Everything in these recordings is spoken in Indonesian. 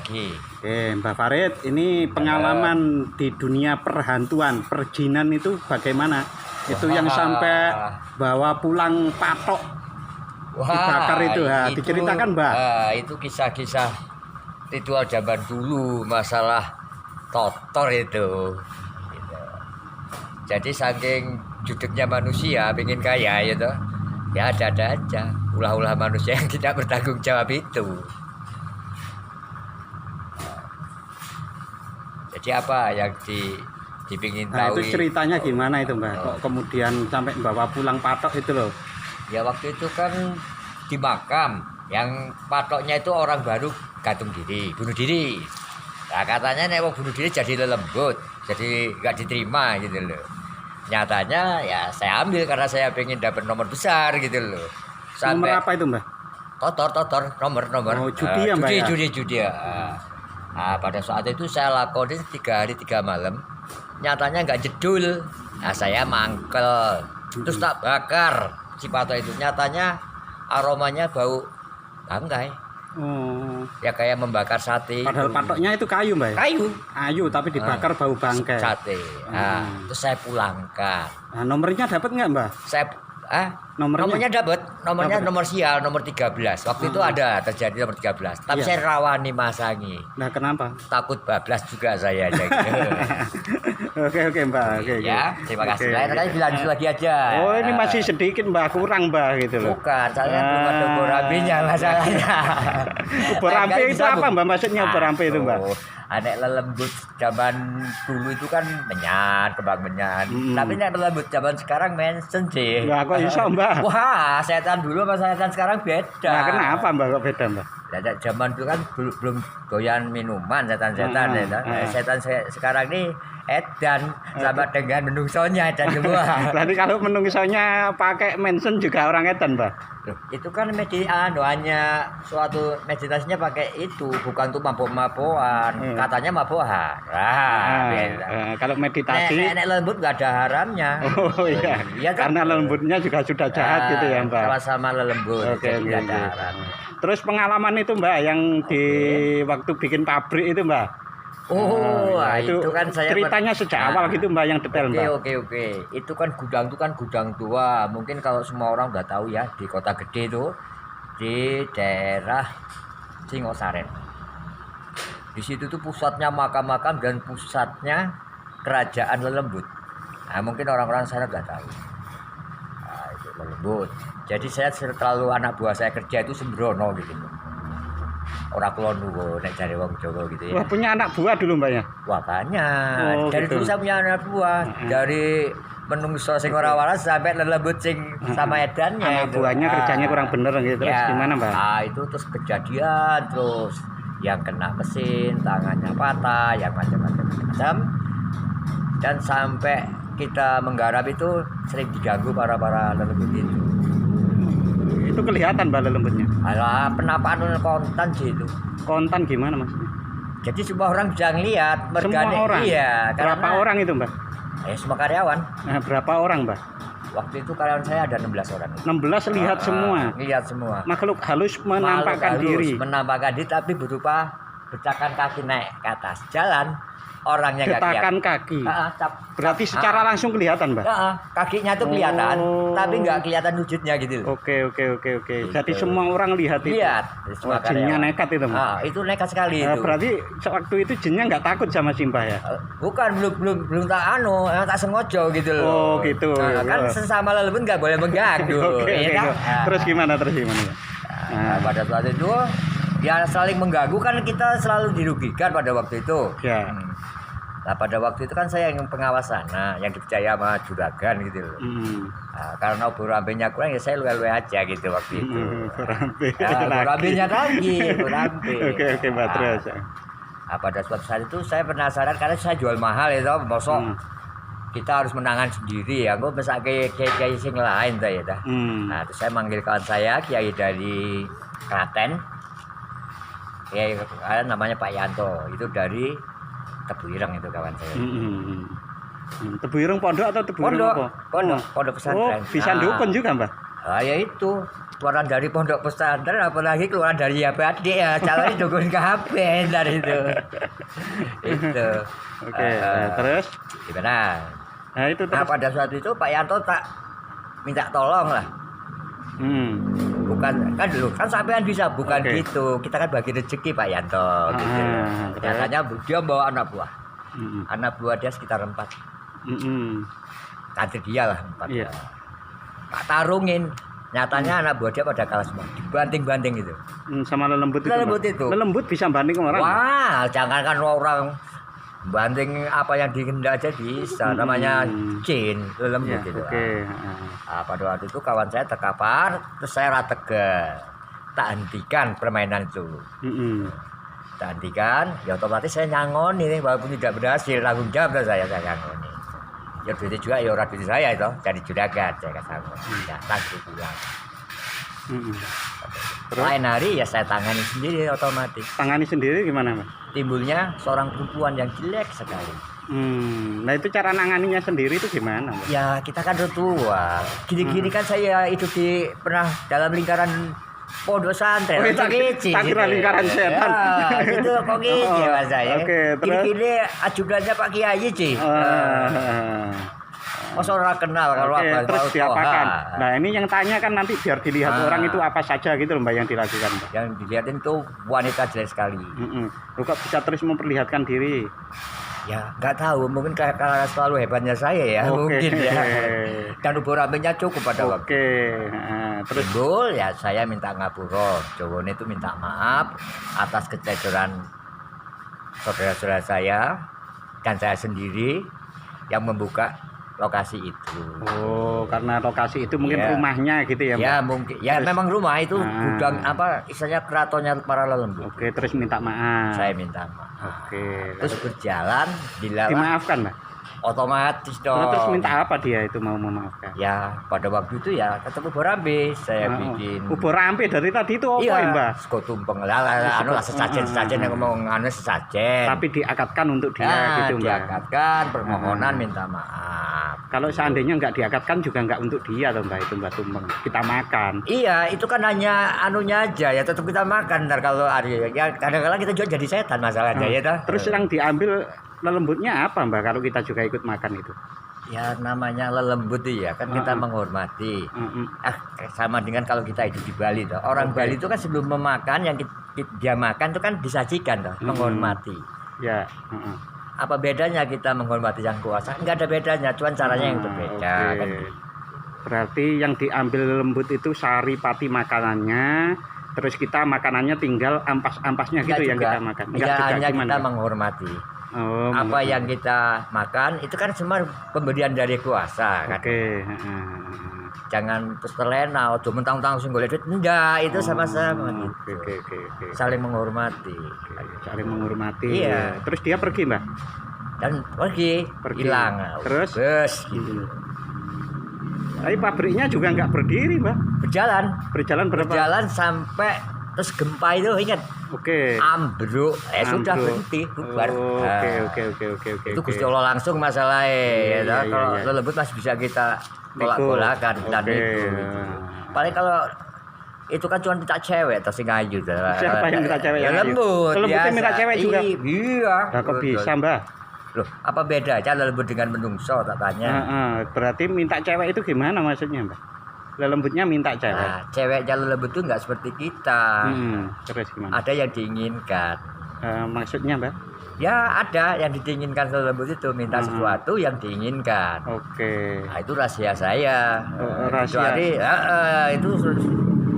lagi. Oke, Mbak Farid, ini pengalaman di dunia perhantuan, perjinan itu bagaimana? Itu yang sampai bawa pulang patok dibakar itu, ha, diceritakan Mbak. Itu kisah-kisah ritual zaman dulu, masalah totor itu. Gitu. Jadi saking judeknya manusia, pengen kaya gitu, ya ada aja ulah-ulah manusia yang tidak bertanggung jawab itu. Jadi apa yang dipingin Nah, tahu? itu ceritanya gimana itu Mbak? Kok kemudian sampai bawa pulang patok itu loh? Ya waktu itu kan di makam, yang patoknya itu orang baru gantung diri, bunuh diri. Nah katanya nek bunuh diri jadi lelembut, jadi nggak diterima gitu loh. Nyatanya ya saya ambil karena saya pengen dapat nomor besar gitu loh. Nomor apa itu Mbak? Totor, nomor. Oh, judi ya Mbak? Judi ya. Nah, pada saat itu saya lakonin 3 hari 3 malam. Nyatanya nggak jedul. Nah, saya mangkel. Terus tak bakar si patok itu. Nyatanya aromanya bau bangkai. Oh. Ya kayak membakar sate. Padahal patoknya itu kayu Mbak? Kayu tapi dibakar bau bangkai. Sate. Nah, terus saya pulangkan. Nah, nomornya dapat nggak Mbak? Nomornya dapat, nomor sial, nomor 13. Waktu itu ada terjadi nomor 13. Tapi saya rawani masangi. Nah, kenapa? Takut bablas juga saya aja gitu. Oke Mbak. Oke. Ya, terima kasih. Lain kali dilanjut lagi aja. Oh, ini masih sedikit Mbak, kurang Mbak gitu loh. Bukan, saya belum ada ubur rampinya masalahnya. Ubur rampi itu apa Mbak? Maksudnya ubur rampi itu Mbak? Anek lelembut zaman dulu itu kan menyan, kembang menyan. Tapi nek lelembut zaman sekarang mensen sih. Nah, kok iso Mbak? Wah, setan dulu sama setan sekarang beda. Nah, kenapa Mbak kok beda Mbak? Zaman dulu kan belum doyan minuman setan-setan ya. Setan sekarang ini edan sama dengan menungsonya dan semua. Berarti kalau menungsonya pakai mensen juga orang edan Mbak? Loh, itu kan hanya suatu meditasinya pakai itu, bukan untuk mabok-mabokan. Katanya mabokan. Kalau meditasi nek lembut nggak ada haramnya. Oh iya. Iya kan? Karena lembutnya juga sudah jahat gitu ya Mbak. Sama-sama lembut. Oke. Ada haram. Terus pengalaman itu Mbak yang di waktu bikin pabrik itu Mbak. Itu kan saya ceritanya sejak awal gitu Mbak, yang detail Mbak. Oke. Itu kan gudang tua. Mungkin kalau semua orang nggak tahu ya, di kota gede itu di daerah Singosaren. Di situ tuh pusatnya makam-makam dan pusatnya kerajaan Lelembut. Nah, mungkin orang-orang sana nggak tahu. Nah, itu Lelembut. Jadi saya terlalu anak buah saya kerja itu sembrono gitu. Orang kulon dulu nek cari wong Jawa gitu ya. Wah, punya anak buah dulu Mbak ya? Wah, banyak. Oh, dari gitu. dulu saya punya anak buah. Dari menungso sing ora waras sampai lelembut sing sama edannya. Anak itu. buahnya kerjanya kurang bener gitu. Terus gimana Mbak? Itu terus kejadian terus yang kena mesin, tangannya patah, yang macam-macam. Dan sampai kita menggarap itu sering diganggu para lelembut itu. Itu kelihatan Mbak lembutnya. Alah, penampakan kontan sih itu. Kontan gimana maksudnya? Jadi semua orang bisa ngelihat. Semua orang? Iya. Berapa orang itu Mbak? Semua karyawan. Nah, berapa orang Mbak? Waktu itu karyawan saya ada 16 orang. 16 lihat semua? Lihat semua. Makhluk halus menampakkan diri? Menampakkan diri tapi berupa getakan kaki naik ke atas. Jalan. Orangnya nggak kelihatan. Getakan kaki? Berarti secara langsung kelihatan Mbak? Kakinya tuh kelihatan, tapi nggak kelihatan wujudnya gitu. Oke. Jadi semua orang lihat itu? Lihat. Jinnya nekat itu Mbak? Itu nekat sekali itu. Berarti waktu itu jinnya nggak takut sama Simbah ya? Bukan, belum tak tak sengojo gitu loh. Oh gitu. Kan sesama lelembut nggak boleh mengganggu. Terus gimana? Pada saat itu ya saling mengganggu kan, kita selalu dirugikan pada waktu itu. Ya. Nah pada waktu itu kan saya yang pengawas sana, yang dipercaya sama juragan gitu loh. Karena ubur rampenya kurang ya saya luwe-luwe aja gitu waktu itu. Ubur rampenya lagi, ubur rampe. Oke Mbak, terus. Pada suatu saat itu saya penasaran karena saya jual mahal itu, mosok kita harus menangan sendiri ya. Gue bisa kiai sing lain tuh ya. Nah terus saya manggil kawan saya kiai dari Klaten. Kiai namanya Pak Yanto, itu dari Tebu Ireng itu kawan saya. Tebu Ireng pondok atau Tebu Ireng apa? Pondok pesantren. Oh, bisa dukun juga Mbak? Ya itu keluaran dari pondok pesantren, apalagi keluaran dari HP adik ya, calonnya dukun KB dari itu. Itu. Oke, terus Gimana? nah itu Nah terus pada saat itu Pak Yanto tak minta tolong lah. Bukan kan dulu kan sampean bisa bukan Oke. gitu, kita kan bagi rezeki Pak Yanto gitu. terus? Nyatanya dia bawa anak buah, Mm-mm. anak buah dia sekitar 4, Mm-mm. tantri dia lah 4. Iya. Tak tarungin, nyatanya anak buah dia pada kalah semua, dibanting-banting gitu. Sama lelembut itu. Lelembut Mbak? itu. Lelembut bisa banding orang. Wah, jangankan orang banting apa yang dihendak aja bisa, namanya jin lembut Ya, gitu. oke. Pada waktu itu kawan saya terkapar, terus saya ratega, tak hentikan permainan itu. Mm-mm. Tak hentikan, ya otomatis saya nyangoni nih, walaupun tidak berhasil, tanggung jawab saya nyangoni. Ya duitnya juga ya orang duit saya itu, jadi juragan saya kasangoni. Ya tanggung pulang. Mm-mm. Terus? Lain hari ya saya tangani sendiri otomatis. Tangani sendiri gimana, Mas? Timbulnya seorang perempuan yang jelek sekali. Nah itu cara nanganinya sendiri itu gimana, Mbak? Ya kita kan udah tua. Gini-gini kan saya hidup di pernah dalam lingkaran pondok santren. Oh, tak kira lingkaran setan. Ya, gitu kok gitu mas saya. Oke, terus? Gini-gini ajudannya Pak Kiai sih. Masa orang kenal kalau Oke, apa terus tahu diapakan? Toha. Nah ini yang tanya kan nanti biar dilihat orang itu apa saja gitu loh, Mbak, yang dilakukan, Mbak. Yang dilihatin tuh wanita jelek sekali. Loh, kok bisa terus memperlihatkan diri? Ya nggak tahu, mungkin karena selalu hebatnya saya ya, Oke. mungkin ya. Dan ubur rambutnya cukup pada waktu. Oke. Terus Timbul ya saya minta ngapura, cowoknya itu minta maaf atas kecederan saudara-saudara saya dan saya sendiri yang membuka lokasi itu. oh, karena lokasi itu mungkin Ya. rumahnya gitu ya, Mbak? Ya mungkin, ya Terus? memang rumah itu gudang apa istilahnya keratonnya para lelembut. Oke, terus minta maaf. Saya minta maaf. Oke. Terus berjalan dilarang Dimaafkan, Mbak? otomatis dong. Terus minta apa dia itu mau memaafkan? Ya pada waktu itu ya ketemu Borambe saya bikin. Ubur rampe dari tadi itu apa ya, Mbak? Sego tumpeng lah, anu lah sesajen yang ngomong anu sesajen. Tapi diakatkan untuk dia Ya, gitu, Mbak. diakatkan permohonan minta maaf. Kalau seandainya nggak diakatkan juga nggak untuk dia loh, Mbak, itu Mbak tumpeng. Kita makan. Iya, itu kan hanya anunya aja ya, tetap kita makan. Ntar kalau hari ya kadang-kadang kita juga jadi setan masalahnya ya toh. Terus yang diambil lelembutnya apa, Mbak, kalau kita juga ikut makan itu? Ya namanya lelembut itu ya kan kita menghormati. Sama dengan kalau kita hidup di Bali toh. Orang Oke. Bali itu kan sebelum memakan yang dia makan itu kan disajikan toh, menghormati. Ya. Apa bedanya kita menghormati yang kuasa? Enggak ada bedanya, cuman caranya yang berbeda Oke. kan. Berarti yang diambil lembut itu sari pati makanannya, terus kita makanannya tinggal ampas-ampasnya gitu yang kita makan. Ya, hanya gimana, kita Mbak? menghormati. Oh, Apa yang kita makan itu kan semua pemberian dari kuasa kan. Oke. Jangan terus terlena, ojo mentang-mentang sing golek duit. Enggak, itu sama-sama gitu. Oke. Saling menghormati. Saling menghormati. Iya. Terus dia pergi, Mbak? Dan pergi. Hilang. Terus? Bus gitu. Tapi pabriknya juga nggak berdiri, Mbak. Berjalan Berapa? sampai terus gempa itu ingat Oke. ambruk, sudah Ambruk. berhenti bubar. Oke. Itu Gusti Allah langsung masalahnya. Iya. Kalau lelembut masih bisa kita tolak-tolakan dan Oke. itu. Paling kalau itu kan cuma minta cewek atau sing ayu. Siapa yang minta cewek Ya yang ayu? lembut. Lembutnya biasa. minta cewek juga? Iya. Nah, kok bisa, Mbak? Loh, apa bedanya lelembut dengan menungso tak tanya? Berarti minta cewek itu gimana maksudnya, Mbak? Lelembutnya minta cewek. Nah, cewek jalur lembut itu nggak seperti kita. Terus gimana? Ada yang diinginkan. Maksudnya, Mbak? Ya ada yang diinginkan lembut itu minta sesuatu yang diinginkan. Oke. Nah, itu rahasia saya. Rahasia. Kecuali itu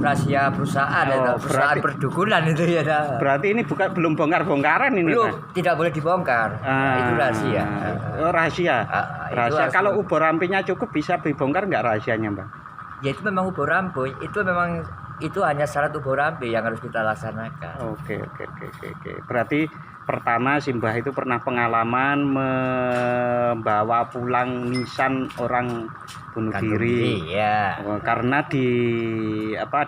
rahasia perusahaan, Oh, perusahaan berarti- perdukunan itu ya. Berarti ini belum bongkar-bongkaran ini, Belum, Pak? tidak boleh dibongkar. Itu rahasia. Rahasia. Itu Rahasia. harus- Kalau ubur rampinya cukup bisa dibongkar nggak rahasianya, Mbak? Ya itu memang ubur rampe, itu hanya syarat ubur rampe yang harus kita laksanakan. Oke. Berarti pertama Simbah itu pernah pengalaman membawa pulang nisan orang bunuh Gantung diri. ya. Karena di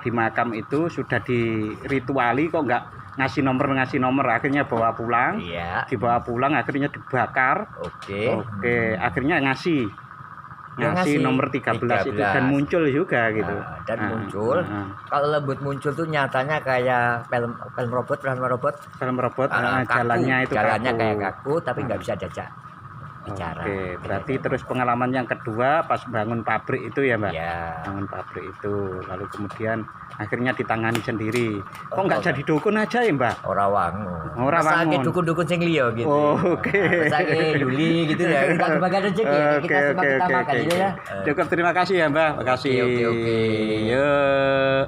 makam itu sudah dirituali kok nggak ngasih nomor akhirnya bawa pulang. Iya. Dibawa pulang akhirnya dibakar. Oke. Akhirnya ngasih ngasih nomor 13 itu dan muncul juga gitu. Dan muncul. Kalau lembut muncul tuh nyatanya kayak film robot. Jalannya itu jalannya kaku. kayak kaku tapi nggak bisa diajak bicara. Oke, berarti terus pengalaman yang kedua pas bangun pabrik itu ya, Mbak? Ya. Bangun pabrik itu, lalu kemudian akhirnya ditangani sendiri. Kok nggak jadi dukun aja ya, Mbak? Ora wangun. Ora wangun. Sakit dukun-dukun sing liya gitu. Oke. Sakit Yuli gitu ya. Kita sebagai rezeki kita semua kita makan gitu ya. Cukup, terima kasih ya, Mbak. Makasih. Oke. Yuk.